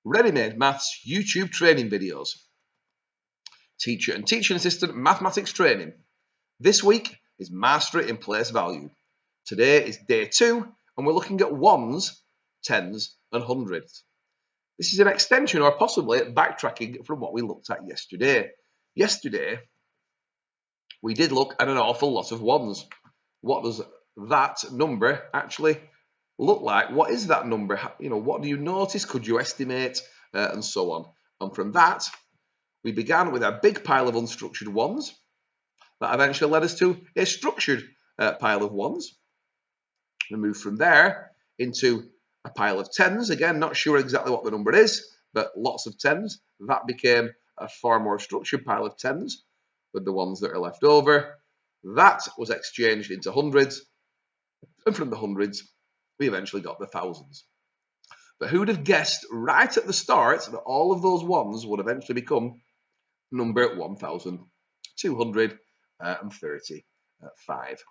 ready-made maths YouTube training videos. Teacher and teaching assistant mathematics training. This week is Mastery in Place Value. Today is day 2 and we're looking at ones, tens and hundreds. This is an extension or possibly backtracking from what we looked at yesterday. Yesterday, we did look at an awful lot of ones. What does that number actually look like? What is that number? What do you notice? Could you estimate? And so on. And from that, we began with a big pile of unstructured ones. That eventually led us to a structured pile of ones. We moved from there into a pile of tens. Again, not sure exactly what the number is, but lots of tens. That became a far more structured pile of tens with the ones that are left over. That was exchanged into hundreds. And from the hundreds, we eventually got the thousands. But who'd have guessed right at the start that all of those ones would eventually become number 1,235.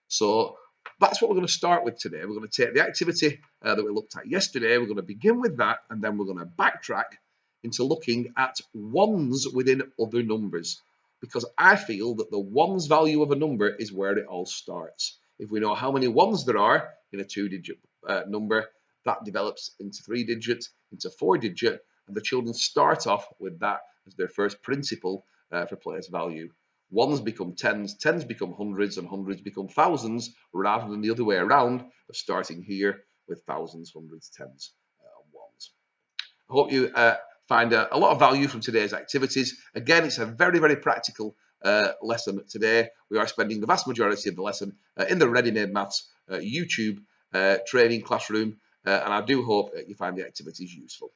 So that's what we're going to start with today. We're going to take the activity that we looked at yesterday. We're going to begin with that, and then we're going to backtrack into looking at ones within other numbers, because I feel that the ones value of a number is where it all starts. If we know how many ones there are in a 2-digit number, that develops into 3-digit, into 4-digit, and the children start off with that as their first principle for place value. Ones become tens, tens become hundreds, and hundreds become thousands, rather than the other way around, of starting here with thousands, hundreds, tens, and ones. I hope you find a lot of value from today's activities. Again, it's a very, very practical lesson today. We are spending the vast majority of the lesson in the Ready-Made Maths YouTube training classroom, and I do hope that you find the activities useful.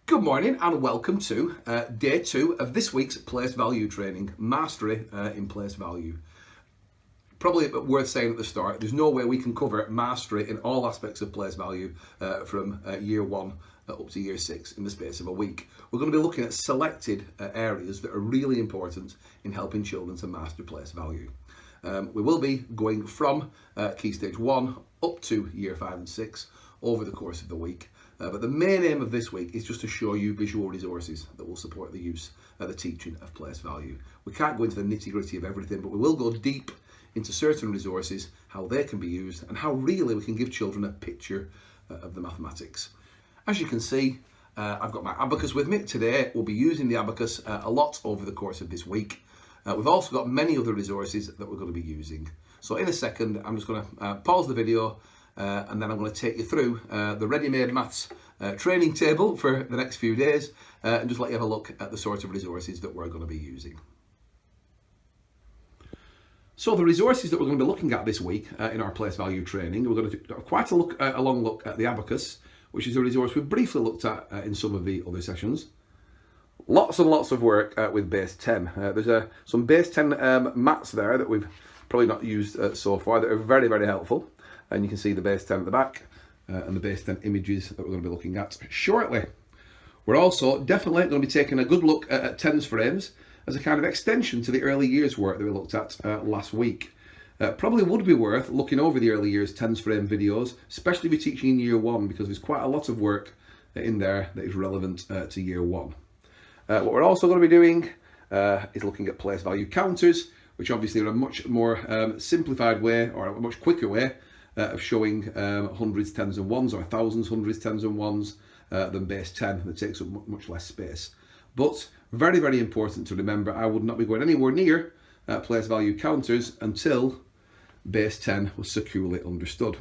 Good morning and welcome to day 2 of this week's place value training, Mastery in Place Value. Probably worth saying at the start, there's no way we can cover mastery in all aspects of place value from year 1 up to year 6 in the space of a week. We're going to be looking at selected areas that are really important in helping children to master place value. We will be going from Key Stage 1 up to year 5 and 6 over the course of the week. But the main aim of this week is just to show you visual resources that will support the use of the teaching of place value. We can't go into the nitty-gritty of everything, but we will go deep into certain resources, how they can be used, and how really we can give children a picture of the mathematics. As you can see, I've got my abacus with me. Today we'll be using the abacus a lot over the course of this week. We've also got many other resources that we're going to be using. So in a second, I'm just going to pause the video and then I'm going to take you through the Ready-Made Maths training table for the next few days and just let you have a look at the sort of resources that we're going to be using. So the resources that we're going to be looking at this week in our place value training, we're going to do quite a long look at the abacus, which is a resource we've briefly looked at in some of the other sessions. Lots and lots of work with base 10. There's some base 10 mats there that we've probably not used so far that are very, very helpful. And you can see the base 10 at the back and the base 10 images that we're going to be looking at shortly. We're also definitely going to be taking a good look at tens frames as a kind of extension to the early years work that we looked at last week. Probably would be worth looking over the early years tens frame videos, especially if you're teaching in year 1, because there's quite a lot of work in there that is relevant to year 1. What we're also going to be doing is looking at place value counters, which obviously are a much more simplified way, or a much quicker way of showing hundreds, tens and ones, or thousands, hundreds, tens and ones than base 10 that takes up much less space. But very, very important to remember, I would not be going anywhere near place value counters until base 10 was securely understood.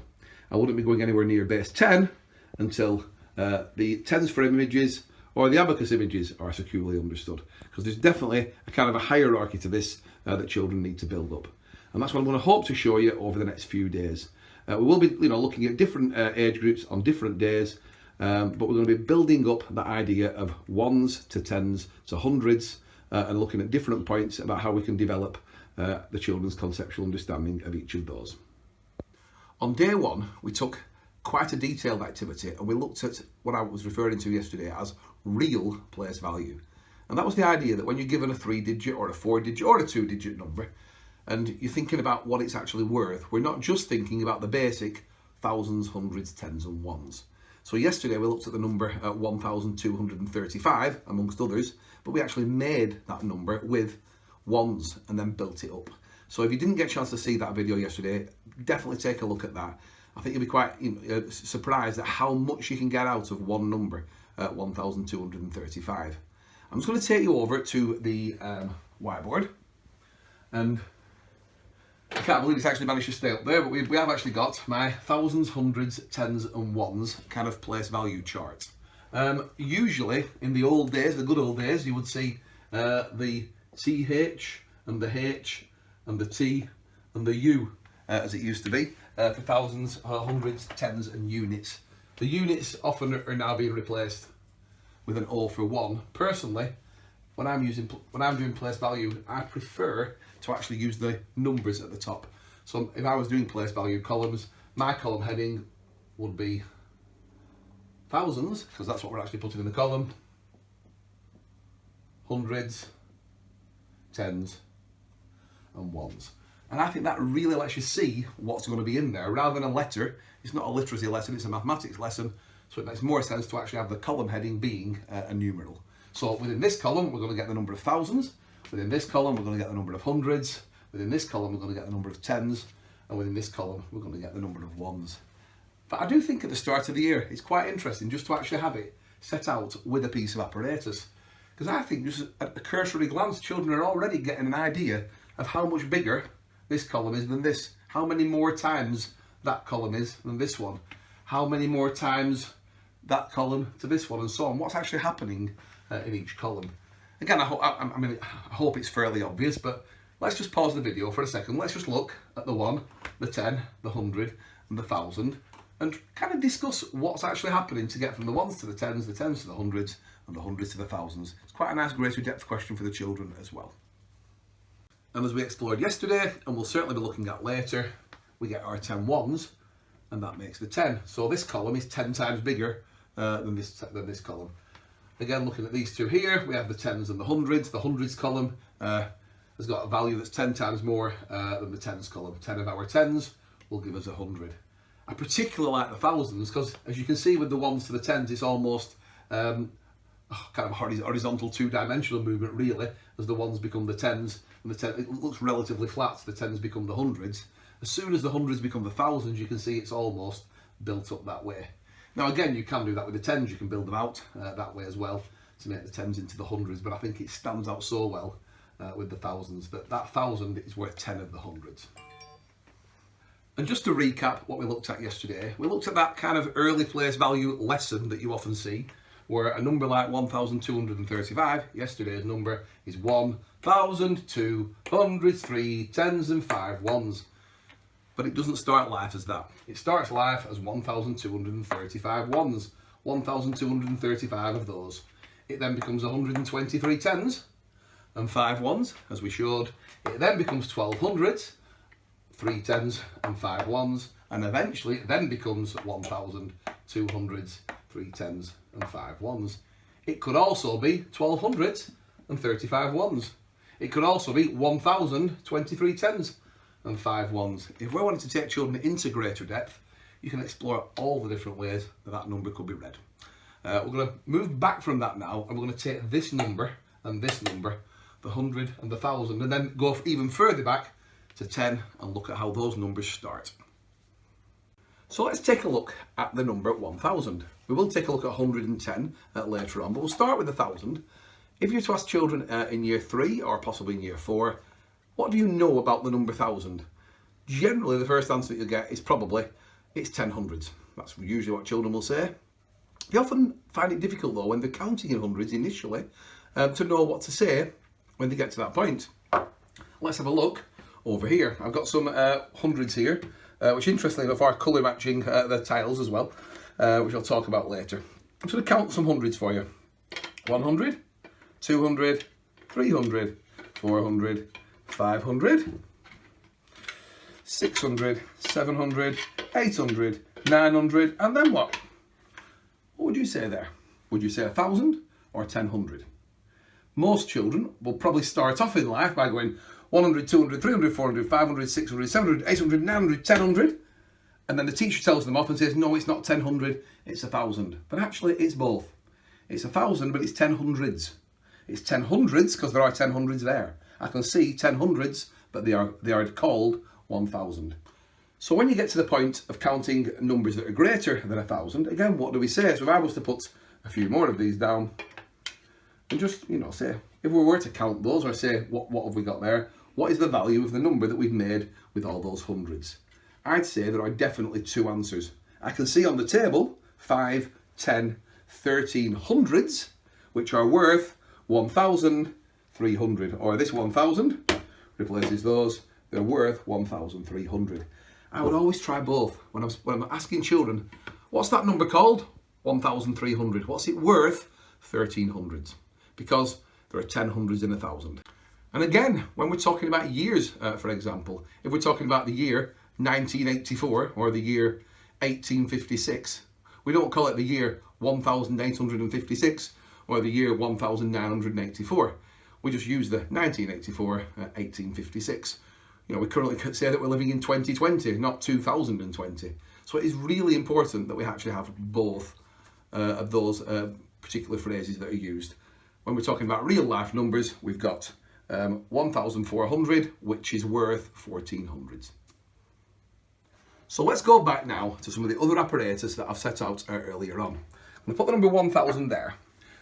I wouldn't be going anywhere near base 10 until the tens frame images or the abacus images are securely understood, because there's definitely a kind of a hierarchy to this that children need to build up. And that's what I'm going to hope to show you over the next few days. We will be looking at different age groups on different days, but we're going to be building up that idea of ones to tens to hundreds and looking at different points about how we can develop the children's conceptual understanding of each of those. On day 1, we took quite a detailed activity and we looked at what I was referring to yesterday as real place value. And that was the idea that when you're given a 3-digit or a 4-digit or a 2-digit number, and you're thinking about what it's actually worth, we're not just thinking about the basic thousands, hundreds, tens and ones. So yesterday we looked at the number 1,235 amongst others, but we actually made that number with ones and then built it up. So if you didn't get a chance to see that video yesterday, definitely take a look at that. I think you'll be quite surprised at how much you can get out of one number, 1,235. I'm just going to take you over to the whiteboard, and I can't believe it's actually managed to stay up there, but we have actually got my thousands, hundreds, tens and ones kind of place value chart. Usually in the old days, the good old days, you would see the TH and the H and the T and the U as it used to be for thousands, hundreds, tens and units. The units often are now being replaced with an O for one. Personally, when I'm doing place value, I prefer to actually use the numbers at the top. So if I was doing place value columns, my column heading would be thousands, because that's what we're actually putting in the column, hundreds, tens and ones. And I think that really lets you see what's going to be in there rather than a letter. It's not a literacy lesson, it's a mathematics lesson, so it makes more sense to actually have the column heading being a numeral. So within this column we're going to get the number of thousands, within this column we're going to get the number of hundreds, within this column we're going to get the number of tens, and within this column we're going to get the number of ones. But I do think at the start of the year it's quite interesting just to actually have it set out with a piece of apparatus, because I think just at a cursory glance children are already getting an idea of how much bigger this column is than this, how many more times that column is than this one, how many more times that column to this one, and so on. What's actually happening in each column. Again, I hope it's fairly obvious, but let's just pause the video for a second. Let's just look at the 1, the 10, the 100 and the 1,000 and kind of discuss what's actually happening to get from the 1s to the 10s to the 100s and the 100s to the 1,000s. It's quite a nice greater depth question for the children as well. And as we explored yesterday, and we'll certainly be looking at later, we get our 10 ones, and that makes the 10. So this column is 10 times bigger than this column. Again, looking at these two here, we have the 10s and the 100s. The 100s column has got a value that's 10 times more than the 10s column. 10 of our 10s will give us 100. I particularly like the thousands because, as you can see with the 1s to the 10s, it's almost kind of horizontal two-dimensional movement really, as the 1s become the 10s, and the 10, it looks relatively flat, so the 10s become the 100s. As soon as the 100s become the 1,000s, you can see it's almost built up that way. Now again, you can do that with the 10s, you can build them out that way as well to make the 10s into the 100s, but I think it stands out so well with the 1,000s that 1,000 is worth 10 of the 100s. And just to recap what we looked at yesterday, we looked at that kind of early place value lesson that you often see, where a number like 1,235, yesterday's number, is 1,203 10s and 5 ones. But it doesn't start life as that. It starts life as 1,235 ones, 1,235 of those. It then becomes 123 10s and 5 ones, as we showed. It then becomes 1,200s, 3 10s and 5 ones, and eventually it then becomes 1,200s, 3 10s and 5 ones. It could also be 1,200s and 35 ones. It could also be 1,023 10s and 5 ones. If we're wanting to take children into greater depth, you can explore all the different ways that number could be read. We're going to move back from that now, and we're going to take this number and this number, the 100 and the 1,000, and then go even further back to 10 and look at how those numbers start. So let's take a look at the number 1,000. We will take a look at 110 later on, but we'll start with 1,000. If you were to ask children in year 3 or possibly in year 4, what do you know about the number 1,000? Generally, the first answer that you'll get is probably, it's 10 hundreds. That's usually what children will say. They often find it difficult though, when they're counting in hundreds initially, to know what to say when they get to that point. Let's have a look over here. I've got some hundreds here, which interestingly enough are colour matching the tiles as well, which I'll talk about later. I'm just going to count some hundreds for you. 100, 200, 300, 400, 500, 600, 700, 800, 900, and then what? What would you say there? Would you say 1,000 or 1,000? Most children will probably start off in life by going 100, 200, 300, 400, 500, 600, 700, 800, 900, 1,000, And then the teacher tells them off and says, no, it's not 1000, it's 1000. But actually, it's both. It's 1000, but it's 10 hundreds. It's 10 hundreds because there are 10 hundreds there. I can see 10 hundreds, but they are called 1000. So when you get to the point of counting numbers that are greater than 1000, again, what do we say? So if I was to put a few more of these down and just, say, if we were to count those, or say, what have we got there? What is the value of the number that we've made with all those hundreds? I'd say there are definitely two answers. I can see on the table 5, 10, 13 hundreds, which are worth 1,300. Or this 1,000 replaces those, they're worth 1,300. I would always try both. When I'm asking children, what's that number called? 1,300. What's it worth? 1,300. Because there are 10 hundreds in 1,000. And again, when we're talking about years, for example, if we're talking about the year 1984 or the year 1856, we don't call it the year 1856 or the year 1984. We just use the 1984, 1856. We currently say that we're living in 2020, not 2020. So it is really important that we actually have both of those particular phrases that are used. When we're talking about real life numbers, we've got 1,400, which is worth 1,400. So let's go back now to some of the other apparatus that I've set out earlier on. I'm going to put the number 1,000 there,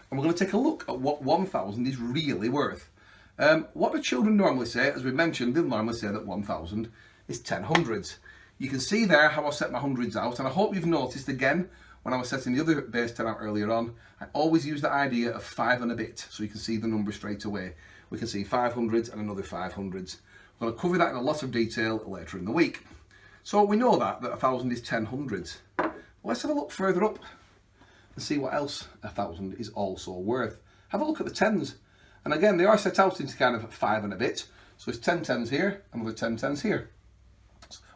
and we're going to take a look at what 1,000 is really worth. What do children normally say? As we mentioned, they'll normally say that 1,000 is 10 hundreds. You can see there how I set my hundreds out, and I hope you've noticed again, when I was setting the other base 10 out earlier on, I always use the idea of 5 and a bit, so you can see the number straight away. We can see 500s and another 500s. We're going to cover that in a lot of detail later in the week. So we know that 1,000 is 10 hundreds. Let's have a look further up and see what else 1,000 is also worth. Have a look at the tens. And again, they are set out into kind of 5 and a bit. So it's 10 tens here, another 10 tens here.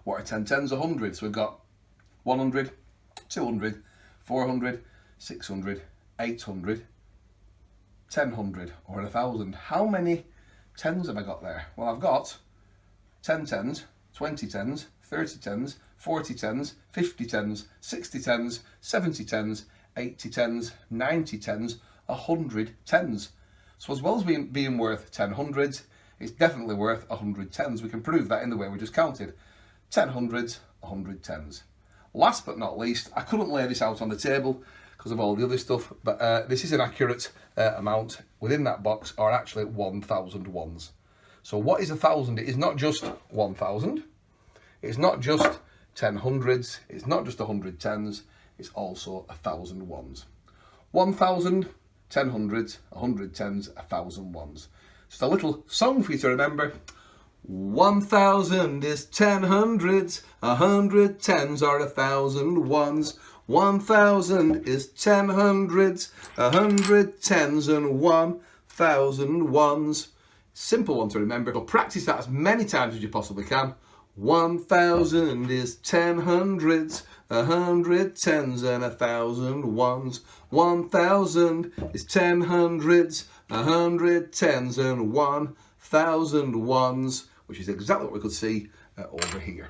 What are 10 tens? 100. So we've got 100, 200, 400, 600, 800, 1,000 or 1,000. How many tens have I got there? Well, I've got 10 tens, 20 tens, 30 tens, 40 tens, 50 tens, 60 tens, 70 tens, 80 tens, 90 tens, 100 tens. So as well as being worth 10 hundreds, it's definitely worth 100 tens. We can prove that in the way we just counted. 10 hundreds, 100 tens. Last but not least, I couldn't lay this out on the table because of all the other stuff, but this is an accurate amount. Within that box are actually 1,000 ones. So what is 1,000? It is not just 1,000. It's not just 10 hundreds. It's not just 100 tens. It's also 1,000 ones. 1,000, 10 hundreds, 100 tens, 1,000 ones. Just a little song for you to remember. 1,000 is 10 hundreds, 100 tens are 1,000 ones. 1,000 is 10 hundreds, 100 tens and 1,000 ones. Simple one to remember, but practice that as many times as you possibly can. 1,000 is 10 hundreds, 100 tens and 1,000 ones. 1,000 is 10 hundreds, 100 tens and 1,000 ones, which is exactly what we could see over here.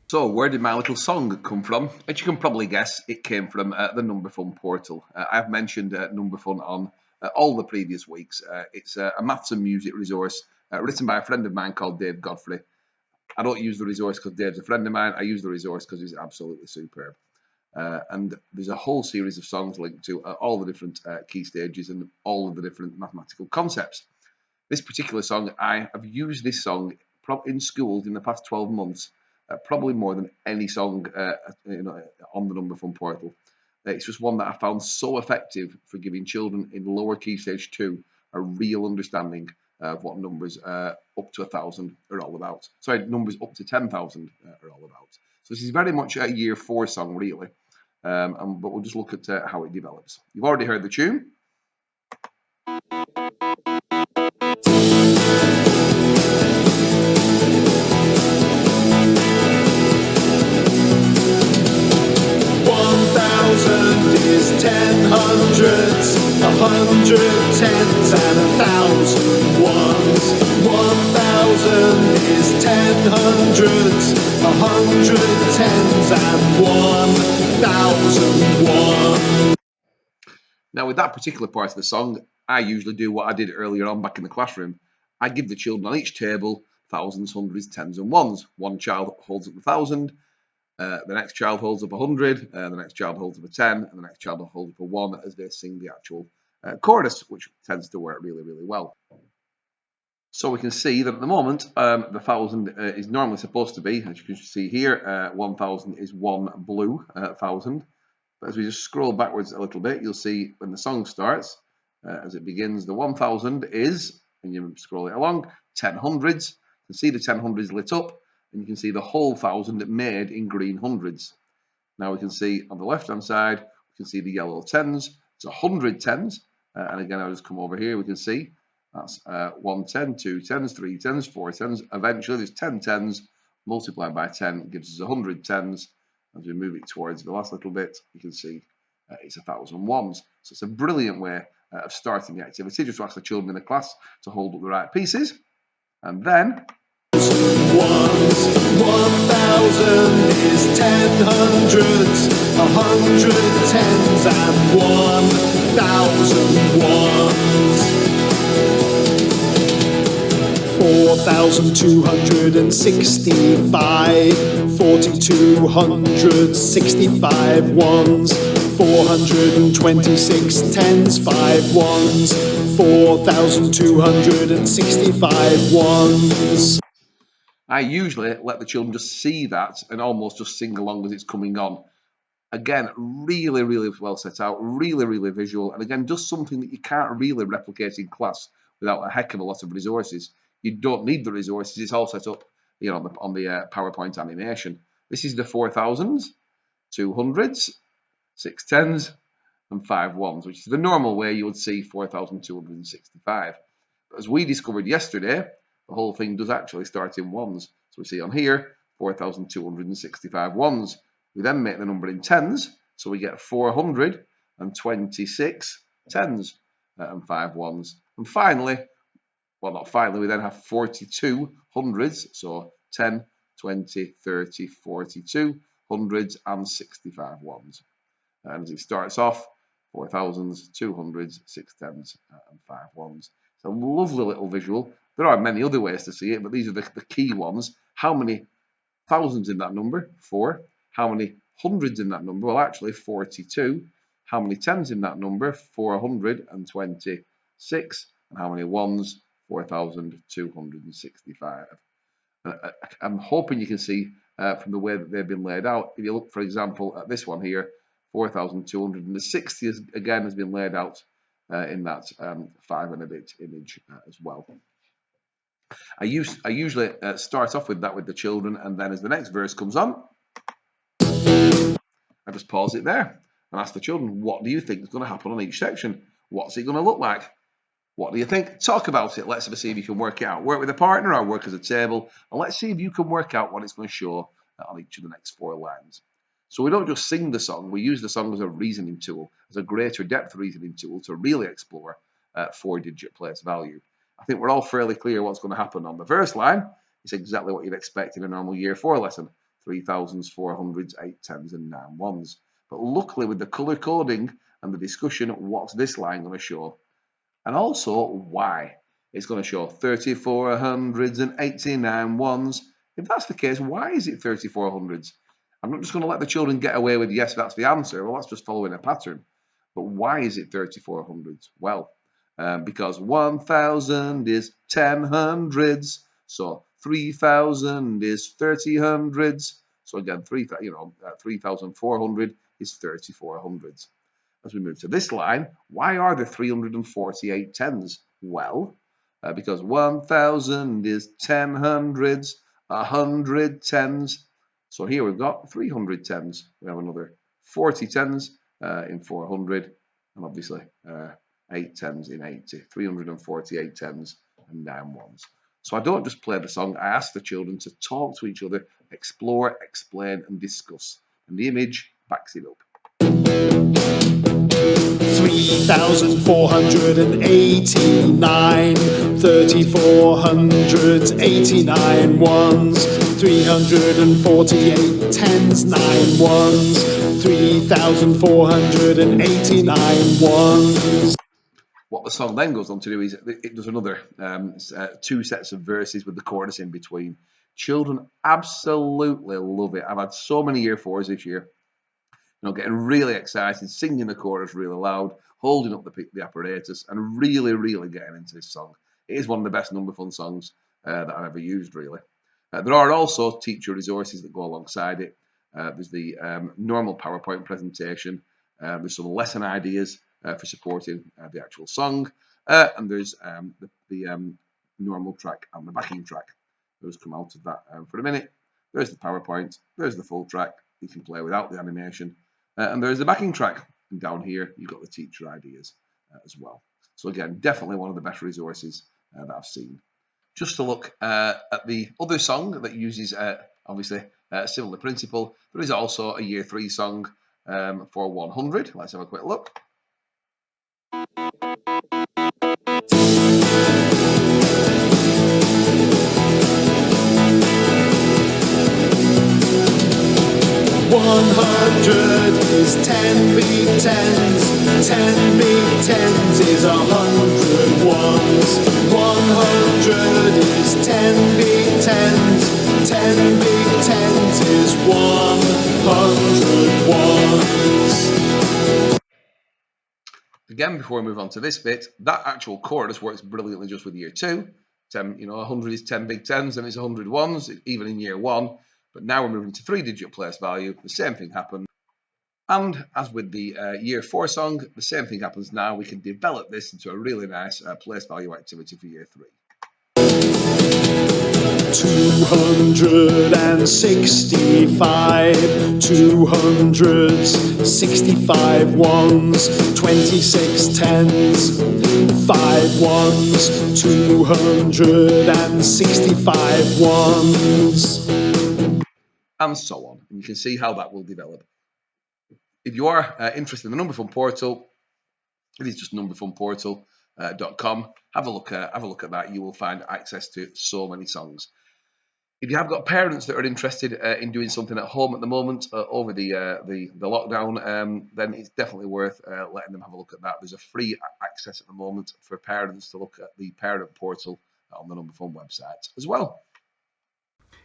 So where did my little song come from? As you can probably guess, it came from the Number Fun portal. I've mentioned Number Fun on all the previous weeks. It's a maths and music resource written by a friend of mine called Dave Godfrey. I don't use the resource because Dave's a friend of mine. I use the resource because he's absolutely superb. And there's a whole series of songs linked to all the different key stages and all of the different mathematical concepts. This particular song, I have used this song in schools in the past 12 months. Probably more than any song on the Number Fun portal. It's just one that I found so effective for giving children in lower key stage 2 a real understanding of what numbers up to 1,000 are all about. Sorry, numbers up to 10,000 are all about. So this is very much a year 4 song, really. But we'll just look at how it develops. You've already heard the tune. Is 10 hundreds, hundreds, 100 tens and 1,000 ones. 1,000 is 10 hundreds, 100 tens and 1,000 ones. Now, with that particular part of the song, I usually do what I did earlier on back in the classroom. I give the children on each table thousands, hundreds, tens and ones. One child holds up the 1,000, the next child holds up 100, the next child holds up a 10, and the next child holds up a 1 as they sing the actual chorus, which tends to work really, really well. So we can see that at the moment, the 1,000 is normally supposed to be, as you can see here, 1,000 is one blue 1,000. But as we just scroll backwards a little bit, you'll see when the song starts, as it begins, the 1,000 is, and you scroll it along, 10 hundreds. You can see the 10 hundreds lit up, and you can see the whole 1,000 made in green hundreds. Now we can see on the left-hand side, we can see the yellow tens. It's 100 tens, and again, I'll just come over here. We can see that's 1 10, 2 tens, 3 tens, 4 tens. Eventually, there's 10 tens multiplied by 10 gives us 100 tens. As we move it towards the last little bit, you can see it's 1,000 ones. So it's a brilliant way of starting the activity. Just to ask the children in the class to hold up the right pieces. And then... Ones, 1,000 is 10 hundreds, 100 tens and 1,000 ones. 4,265, 4,265 ones, 426 tens, 5 ones, 4,265 ones. I usually let the children just see that and almost just sing along as it's coming on. Again, really, really well set out, really, really visual, and again, just something that you can't really replicate in class without a heck of a lot of resources. You don't need the resources; it's all set up, you know, on the PowerPoint animation. This is the 4,000s, 200s, 6 tens, and 5 ones, which is the normal way you would see 4,265. But as we discovered yesterday, the whole thing does actually start in ones. So we see on here 4,265 ones. We then make the number in tens, so we get 426 tens and 5 ones. And finally, well, not finally, we then have 42 hundreds, so 10, 20, 30, 42 hundreds and 65 ones. And as it starts off, 4,000s, 200s, 6 tens and 5 ones. It's a lovely little visual. There are many other ways to see it, but these are the key ones. How many thousands in that number? 4. How many hundreds in that number? Well, actually 42. How many tens in that number? 426. And how many ones? 4,265. I'm hoping you can see from the way that they've been laid out. If you look, for example, at this one here, 4,260 again has been laid out in that 5 and a bit image as well. I usually start off with that with the children, and then as the next verse comes on, I just pause it there and ask the children, what do you think is going to happen on each section? What's it going to look like? What do you think? Talk about it. Let's see if you can work it out. Work with a partner or work as a table, and let's see if you can work out what it's going to show on each of the next 4 lines. So we don't just sing the song, we use the song as a reasoning tool, as a greater depth reasoning tool to really explore 4-digit place value. I think we're all fairly clear what's going to happen on the first line. It's exactly what you'd expect in a normal year 4 lesson. 3,000s, 400s, 8 tens and 9 ones. But luckily with the colour coding and the discussion, what's this line going to show? And also why. It's going to show 3,400s and 89 ones. If that's the case, why is it 3,400s? I'm not just going to let the children get away with, yes, that's the answer. Well, that's just following a pattern. But why is it 3,400s? Well, because 1,000 is 10 hundreds. So 3,000 is 30 hundreds. So again, 3,400 is 34 hundreds. As we move to this line, why are there 348 tens? Well, because 1,000 is 10 hundreds, 100 tens. So here we've got 300 tens. We have another 40 tens in 400, and obviously 8 tens in 80. 348 tens and 9 ones. So I don't just play the song, I ask the children to talk to each other, explore, explain, and discuss. And the image backs it up. 3,000 3,489, 3,489 ones, 348 tens, 9 ones, 3,489 ones. What the song then goes on to do is it does another 2 sets of verses with the chorus in between. Children absolutely love it. I've had so many year 4s this year, getting really excited, singing the chorus really loud, holding up the apparatus, and really, really getting into this song. It is one of the best number fun songs that I've ever used, really. There are also teacher resources that go alongside it. There's the normal PowerPoint presentation. There's some lesson ideas for supporting the actual song, and there's the normal track and the backing track. Those come out of that for a minute. There's the PowerPoint, there's the full track you can play without the animation, and there's the backing track. And down here you've got the teacher ideas as well. So again, definitely one of the best resources that I've seen. Just to look at the other song that uses obviously a similar principle, there is also a year 3 song for 100. Let's have a quick look. 100 is 10 big tens, 10 big tens is 100 ones. 100 is 10 big tens, 10 big tens is 100 ones. Again, before we move on to this bit, that actual chorus works brilliantly just with year 2. 100 is 10 big tens and it's 100 ones, even in year 1. But now we're moving to 3-digit place value. The same thing happens. And as with the year 4 song, the same thing happens now. We can develop this into a really nice place value activity for year 3. 265, 200s, 65 ones, 26 tens, 5 ones, 265 ones. And so on. And you can see how that will develop. If you are interested in the Number Fun portal, it is just numberfunportal.com. Have a look at that. You will find access to so many songs. If you have got parents that are interested in doing something at home at the moment over the lockdown, then it's definitely worth letting them have a look at that. There's a free access at the moment for parents to look at the parent portal on the Number Fun website as well.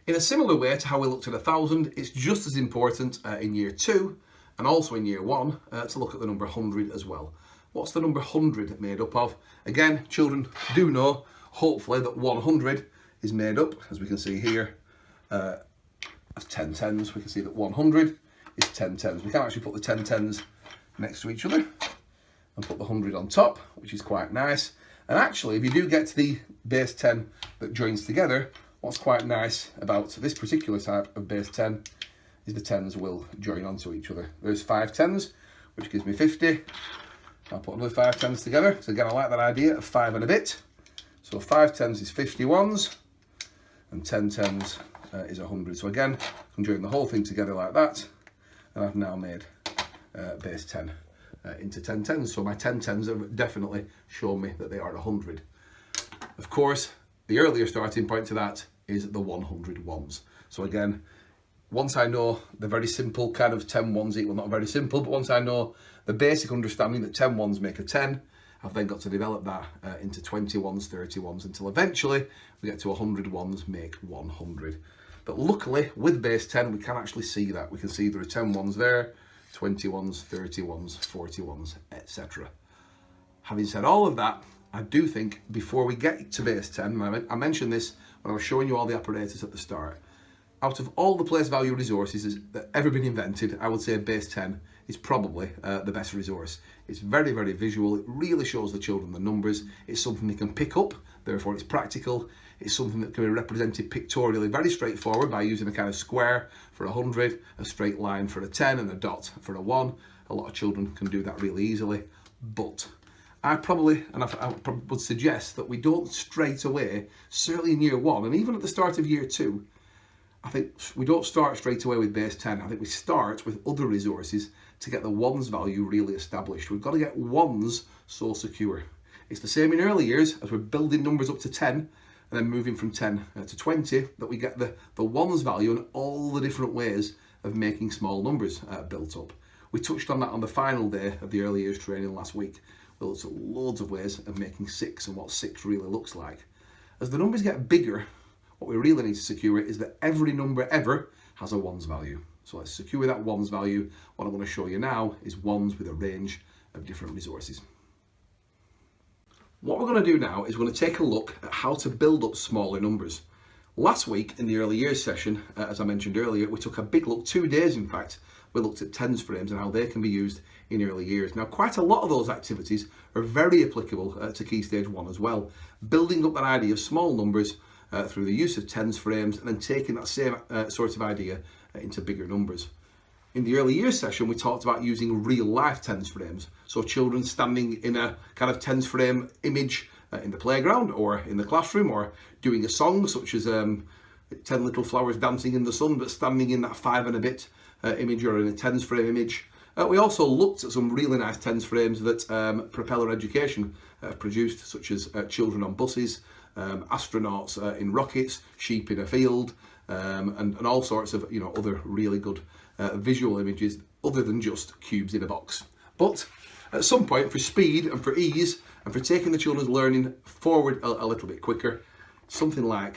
In a similar way to how we looked at 1,000, it's just as important in year 2 and also in year 1 to look at the number 100 as well. What's the number 100 made up of? Again, children do know, hopefully, that 100 is made up, as we can see here, of 10 tens. We can see that 100 is 10 tens. We can actually put the 10 tens next to each other and put the 100 on top, which is quite nice. And actually, if you do get to the base 10 that joins together, what's quite nice about this particular type of base 10 is the tens will join onto each other. There's 5 tens, which gives me 50. I'll put another 5 tens together. So again, I like that idea of 5 and a bit. So 5 tens is 50 ones, and 10 tens is 100. So again, I can join the whole thing together like that, and I've now made base 10 into 10 tens. So my 10 tens have definitely shown me that they are 100. Of course, the earlier starting point to that is the 100 ones. So again, once I know the very simple kind of 10 ones equal, not very simple, but once I know the basic understanding that 10 ones make a 10, I've then got to develop that into 20 ones, 30 ones, until eventually we get to 100 ones make 100. But luckily, with base 10, we can actually see that. We can see there are 10 ones there, 20 ones, 30 ones, 40 ones, etc. Having said all of that, I do think before we get to base 10, I mentioned this when I was showing you all the apparatus at the start, out of all the place value resources that ever been invented, I would say base 10 is probably the best resource. It's very, very visual. It really shows the children the numbers. It's something they can pick up, therefore it's practical. It's something that can be represented pictorially, very straightforward, by using a kind of square for 100, a straight line for a 10 and a dot for a 1. A lot of children can do that really easily, but I probably would suggest that we don't straight away, certainly in year 1 and even at the start of year 2, I think we don't start straight away with base 10. I think we start with other resources to get the ones value really established. We've got to get ones so secure. It's the same in early years as we're building numbers up to 10 and then moving from 10 to 20 that we get the ones value and all the different ways of making small numbers built up. We touched on that on the final day of the early years training last week. We looked at loads of ways of making 6 and what 6 really looks like. As the numbers get bigger, what we really need to secure is that every number ever has a ones value. So let's secure that ones value. What I'm going to show you now is ones with a range of different resources. What we're going to do now is we're going to take a look at how to build up smaller numbers. Last week in the early years session, as I mentioned earlier, we took a big look, 2 days in fact, we looked at tens frames and how they can be used in early years. Now quite a lot of those activities are very applicable to Key Stage 1 as well. Building up that idea of small numbers through the use of tens frames and then taking that same sort of idea into bigger numbers. In the early years session, we talked about using real life tens frames. So children standing in a kind of tens frame image in the playground or in the classroom, or doing a song such as 10 Little Flowers Dancing in the Sun, but standing in that 5 and a bit image or in a tens frame image. We also looked at some really nice tens frames that Propeller Education produced, such as children on buses, astronauts in rockets, sheep in a field, and all sorts of other really good visual images other than just cubes in a box. But at some point, for speed and for ease and for taking the children's learning forward a little bit quicker, something like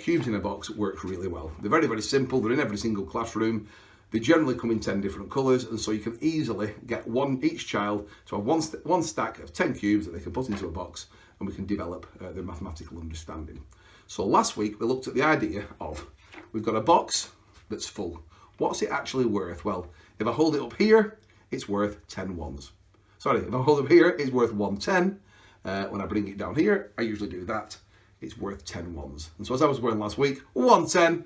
cubes in a box works really well. They're very, very simple. They're in every single classroom. They generally come in 10 different colours, and so you can easily get each child to have one stack of 10 cubes that they can put into a box, and we can develop their mathematical understanding. So last week we looked at the idea of, we've got a box that's full. What's it actually worth? Well, if I hold it up here, it's worth 10 ones. Sorry, if I hold it up here, it's worth 110. When I bring it down here, I usually do that. It's worth 10 ones. And so as I was going last week, 110,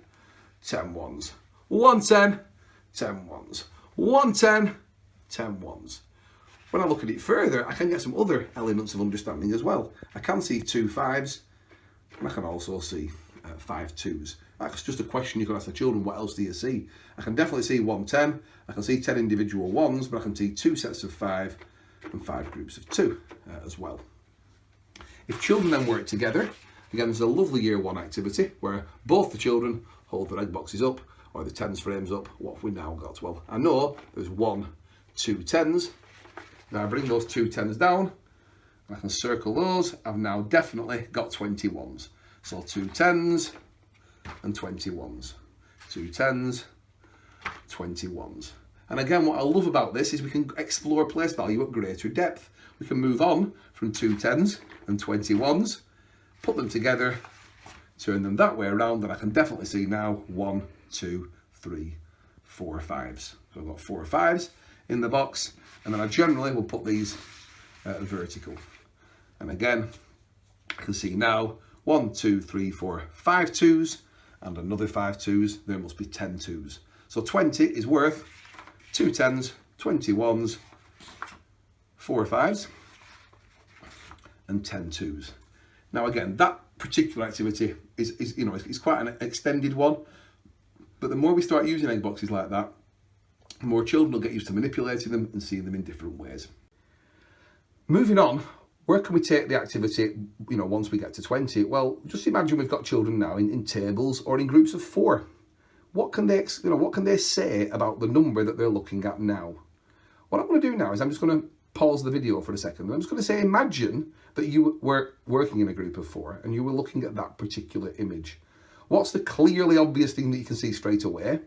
10 ones. 110, 10 ones. 110, 10 ones. When I look at it further, I can get some other elements of understanding as well. I can see 2 5s, and I can also see 5 2s. That's just a question you can ask the children. What else do you see? I can definitely see 110. I can see 10 individual ones, but I can see 2 sets of 5 and 5 groups of 2 as well. If children then work together, again, there's a lovely year 1 activity where both the children hold their egg boxes up or the tens frames up. What have we now got? Well, I know there's 1, 2 tens. Now I bring those 2 tens down, and I can circle those. I've now definitely got 20 ones. So 2 tens and 20 ones. 2 tens, 20 ones. And again, what I love about this is we can explore place value at greater depth. We can move on from 2 tens and 20 ones, put them together, turn them that way around, and I can definitely see now 1, 2, 3, 4 5s. So I've got 4 5s in the box, and then I generally will put these vertical. And again, I can see now 1, 2, 3, 4, 5 2s, and another 5 2s. There must be 10 2s. So 20 is worth 2 10s, 20 1s, 4 5s, and 10 2s. Now again, that particular activity is quite an extended one, but the more we start using egg boxes like that, the more children will get used to manipulating them and seeing them in different ways. Moving on, where can we take the activity, once we get to 20? Well, just imagine we've got children now in tables or in groups of 4. What can they say about the number that they're looking at now? What I'm going to do now is I'm just going to pause the video for a second. I'm just going to say, imagine that you were working in a group of 4 and you were looking at that particular image. What's the clearly obvious thing that you can see straight away?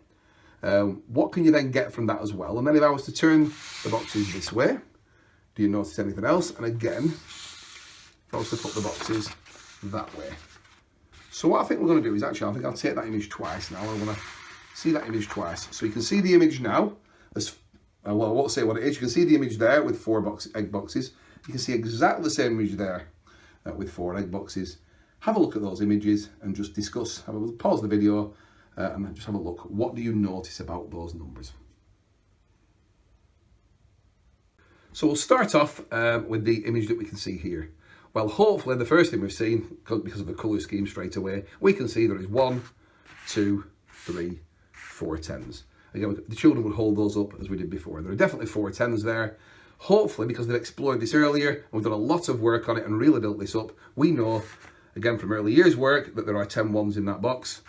What can you then get from that as well? And then if I was to turn the boxes this way, do you notice anything else? And again, if I was to put the boxes that way. So what I think we're going to do is I think I'll take that image twice now. I want to see that image twice. So you can see the image now. I won't say what it is. You can see the image there with 4 egg boxes. You can see exactly the same image there with 4 egg boxes. Have a look at those images and just discuss. Pause the video and then just have a look. What do you notice about those numbers? So we'll start off with the image that we can see here. Well, hopefully the first thing we've seen, because of the colour scheme straight away, we can see there is 1, 2, 3, 4 tens. Again, the children would hold those up as we did before. There are definitely 4 tens there. Hopefully, because they've explored this earlier, and we've done a lot of work on it and really built this up, we know, again from early years work, that there are 10 ones in that box.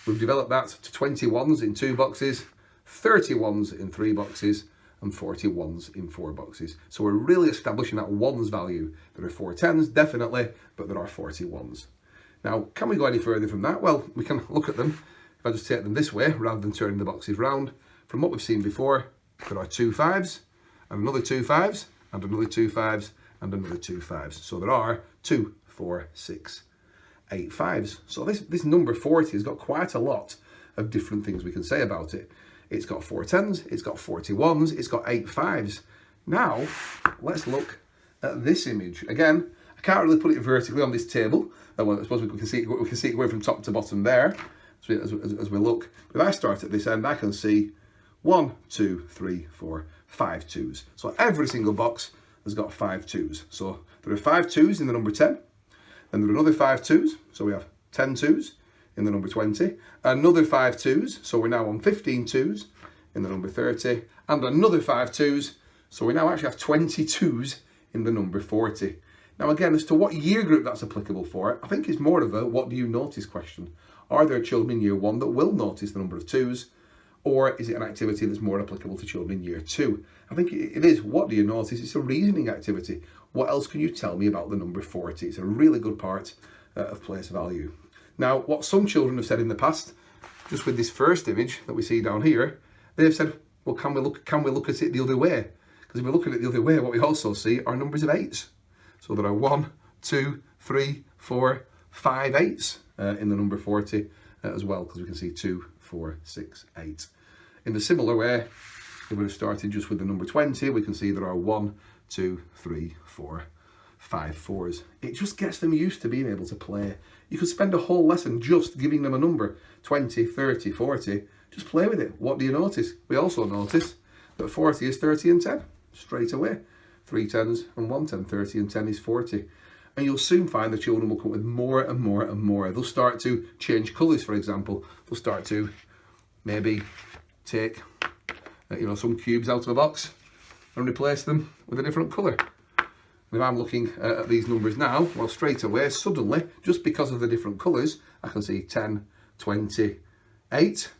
We've developed that to 20 ones in 2 boxes, 30 ones in 3 boxes, and 40 ones in 4 boxes. So we're really establishing that ones value. There are 4 tens, definitely, but there are 40 ones. Now, can we go any further from that? Well, we can look at them. If I just take them this way, rather than turning the boxes round, from what we've seen before, there are 2 5s, and another 2 5s, and another 2 5s, and another 2 5s. So there are 2, 4, 6, 8 5s. So this number 40 has got quite a lot of different things we can say about it. It's got 4 tens, it's got 40 ones, it's got 8 5s. Now, let's look at this image. Again, I can't really put it vertically on this table. Well, I suppose we can see it going from top to bottom there as we look. But if I start at this end, I can see 1, 2, 3, 4, 5 2s. So every single box has got 5 2s. So there are 5 2s in the number 10. Then there are another 5 2s. So we have 10 2s in the number 20. Another 5 2s. So we're now on 15 2s in the number 30. And another 5 2s. So we now actually have 20 2s in the number 40. Now again, as to what year group that's applicable for, I think it's more of a what do you notice question. Are there children in year 1 that will notice the number of 2s? Or is it an activity that's more applicable to children in year 2? I think it is what do you notice? It's a reasoning activity. What else can you tell me about the number 40? It's a really good part of place value. Now, what some children have said in the past, just with this first image that we see down here, they've said, well, can we look at it the other way? Because if we look at it the other way, what we also see are numbers of 8s. So there are 1, 2, 3, 4, 5 8s in the number 40 as well, because we can see 2, 4, 6, 8. In a similar way, if we would have started just with the number 20, we can see there are 1, 2, 3, 4, 5 4s. It just gets them used to being able to play. You could spend a whole lesson just giving them a number, 20, 30, 40. Just play with it. What do you notice? We also notice that 40 is 30 and 10, straight away. 3 10s and 1 10, 30 and 10 is 40. And you'll soon find the children will come up with more and more and more. They'll start to change colours, for example. They'll start to maybe take some cubes out of a box and replace them with a different colour. And if I'm looking at these numbers now, well, straight away, suddenly, just because of the different colours, I can see 10, 20, 8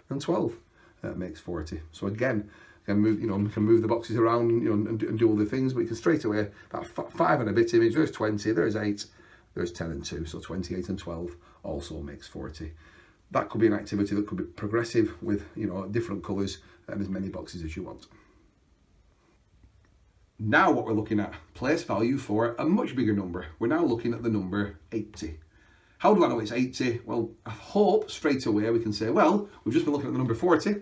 and 12. That makes 40. So again, we can move the boxes around and do all the things, but you can straight away, that 5 and a bit image, there's 20, there's 8, there's 10 and 2, so 28 and 12 also makes 40. That could be an activity that could be progressive with different colours and as many boxes as you want. Now what we're looking at, place value for a much bigger number. We're now looking at the number 80. How do I know it's 80? Well, I hope straight away we can say, well, we've just been looking at the number 40,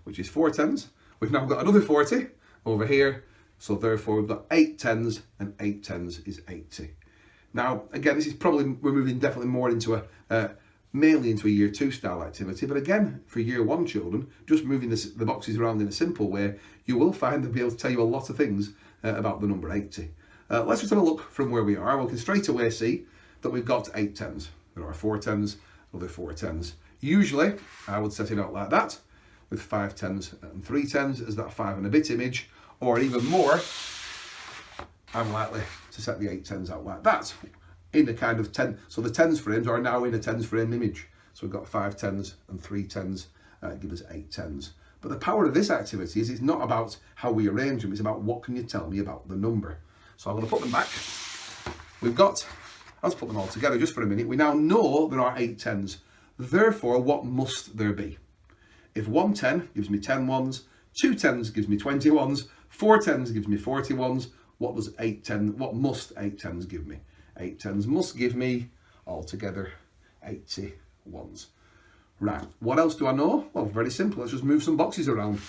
which is 4 tens. We've now got another 40 over here, so therefore we've got 8 tens, and 8 tens is 80. Now, again, this is probably, we're moving definitely more into mainly into a year 2 style activity, but again, for year 1 children, just moving the boxes around in a simple way, you will find they'll be able to tell you a lot of things about the number 80. Let's just have a look from where we are. We can straight away see that we've got 8 tens. There are 4 tens, other 4 tens. Usually, I would set it out like that, with 5 tens and 3 tens as that 5 and a bit image, or even more, I'm likely to set the 8 tens out like that, in a kind of 10, so the tens frames are now in a tens frame image. So we've got 5 tens and 3 tens, give us 8 tens. But the power of this activity is it's not about how we arrange them, it's about what can you tell me about the number. So I'm going to put them back. Let's put them all together just for a minute. We now know there are 8 tens. Therefore, what must there be? If 1 10 gives me 10 ones, 2 tens gives me 20 ones, 4 tens gives me 40 ones, what must 8 tens give me? 8 tens must give me altogether 80 ones. Right, what else do I know? Well, very simple, let's just move some boxes around.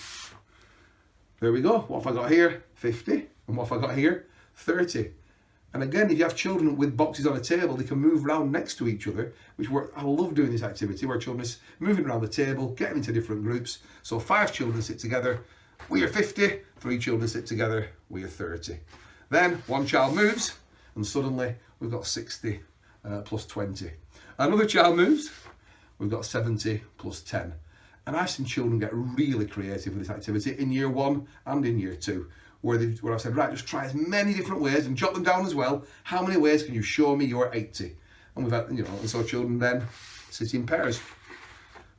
There we go, what have I got here? 50, and what have I got here? 30. And again, if you have children with boxes on a table, they can move around next to each other, I love doing this activity where children are moving around the table, getting into different groups. So 5 children sit together, we are 50, 3 children sit together, we are 30. Then 1 child moves, and suddenly we've got 60 plus 20. Another child moves, we've got 70 plus 10. And I've seen children get really creative with this activity in year 1 and in year 2, where I've said, right, just try as many different ways and jot them down as well. How many ways can you show me your 80? And we've had, and so children then sit in pairs.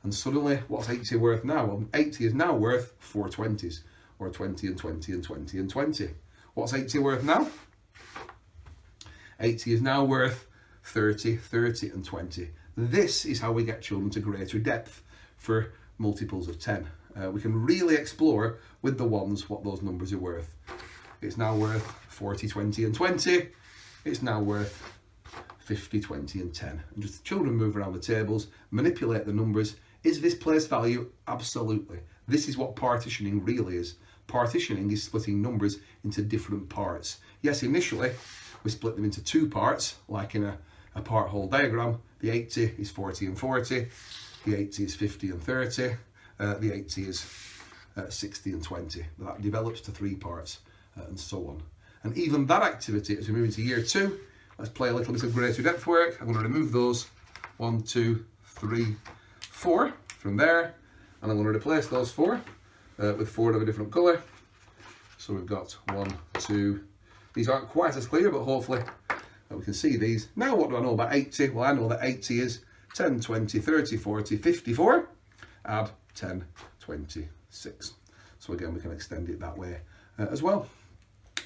And suddenly, what's 80 worth now? Well, 80 is now worth 4 20s, or 20 and 20 and 20 and 20. What's 80 worth now? 80 is now worth 30, 30 and 20. This is how we get children to greater depth for multiples of 10. We can really explore with the ones what those numbers are worth. It's now worth 40, 20 and 20. It's now worth 50, 20 and 10. And just the children move around the tables, manipulate the numbers. Is this place value? Absolutely. This is what partitioning really is. Partitioning is splitting numbers into different parts. Yes, initially we split them into 2 parts, like in a part whole diagram. The 80 is 40 and 40. The 80 is 50 and 30. The 80 is 60 and 20. That develops to 3 parts and so on. And even that activity, as we move into year 2, let's play a little bit of greater depth work. I'm going to remove those 1, 2, 3, 4 from there, and I'm going to replace those 4 with 4 of a different colour. So we've got 1, 2. These aren't quite as clear, but hopefully we can see these. Now what do I know about 80? Well, I know that 80 is 10, 20, 30, 40, 54. Add 10, 26. So again, we can extend it that way as well.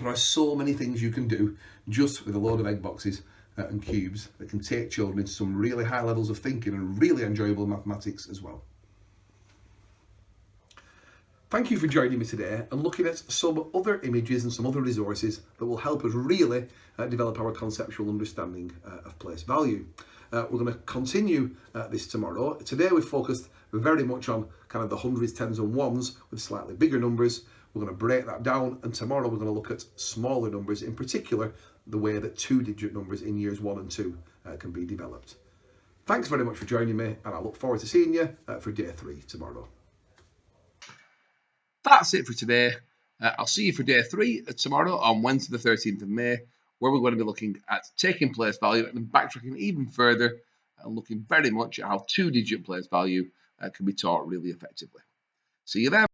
There are so many things you can do just with a load of egg boxes and cubes that can take children into some really high levels of thinking and really enjoyable mathematics as well. Thank you for joining me today and looking at some other images and some other resources that will help us really develop our conceptual understanding of place value. We're going to continue this tomorrow. Today we've focused very much on kind of the hundreds, tens and ones with slightly bigger numbers. We're going to break that down, and tomorrow we're going to look at smaller numbers, in particular the way that 2-digit numbers in years 1 and 2 can be developed. Thanks very much for joining me, and I look forward to seeing you for day 3 tomorrow. That's it for today. I'll see you for day 3 tomorrow on Wednesday the 13th of May, where we're going to be looking at taking place value and then backtracking even further and looking very much at how 2-digit place value can be taught really effectively. See you then.